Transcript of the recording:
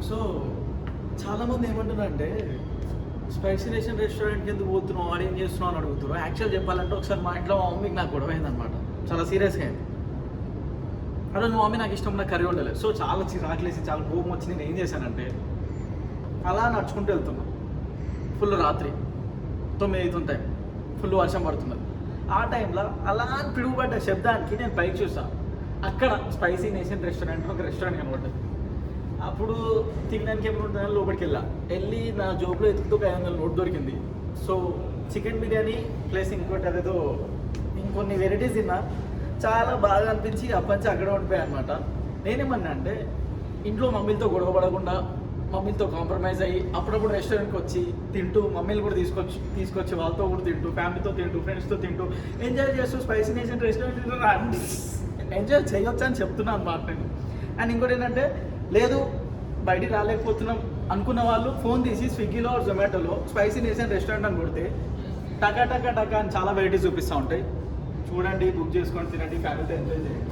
So చాలామంది ఏమంటున్నారంటే spicy nation రెస్టారెంట్కి ఎందుకు పోతున్నావు, వాడు ఏం చేస్తున్నావు అని అడుగుతారు. యాక్చువల్ చెప్పాలంటే ఒకసారి మా ఇంట్లో మా మమ్మీకి నాకు గొడవ అయిందనమాట. చాలా సీరియస్గా అయింది. అలా మా మమ్మీ నాకు ఇష్టం కర్రీ ఉండలేదు. సో చాలా చిరాకులేసి చాలా కోపం వచ్చి నేను ఏం చేశానంటే అలా నడుచుకుంటూ వెళ్తున్నా. ఫుల్ రాత్రి 9 అవుతుంటాయి, ఫుల్ వర్షం పడుతున్నది. ఆ టైంలో అలా పిడుగుపడ్డ శబ్దానికి నేను పైకి చూసాను. అక్కడ స్పైసీ నేషన్ రెస్టారెంట్ ఒక రెస్టారెంట్ కనబడ్డది. అప్పుడు తినడానికి ఏమనుకుంటున్నాను, లోపలికి వెళ్ళి నా జోబులో ఎత్తుకుతూ ఒక 500 నోట్ దొరికింది. సో చికెన్ బిర్యానీ ప్లస్ ఇంకోటి అదేదో ఇంకొన్ని వెరైటీస్ తిన్నా. చాలా బాగా అనిపించి అప్పటి అక్కడే ఉండిపోయాయి అనమాట. నేనేమన్నా అంటే ఇంట్లో మమ్మీలతో గొడవ పడకుండా మమ్మీలతో కాంప్రమైజ్ అయ్యి అప్పుడప్పుడు రెస్టారెంట్కి వచ్చి తింటూ మమ్మీలు కూడా తీసుకొచ్చి వాళ్ళతో కూడా తింటూ ఫ్యామిలీతో తింటూ ఫ్రెండ్స్తో తింటూ ఎంజాయ్ చేస్తూ స్పైసీ నేషన్ రెస్టారెంట్ ఎంజాయ్ చేయొచ్చు అని చెప్తున్నాను అనమాట నేను. అండ్ ఇంకోటి ఏంటంటే లేదు బయటికి రాలేకపోతున్నాం అనుకున్న వాళ్ళు ఫోన్ తీసి స్విగ్గీలో జొమాటోలో స్పైసీ నేషన్ రెస్టారెంట్ అని కొడితే టకా టకా టకా అని చాలా వెరైటీస్ చూపిస్తూ ఉంటాయి. చూడండి, బుక్ చేసుకొని తినండి, ఫ్యామిలీతో ఎంజాయ్ చేయండి.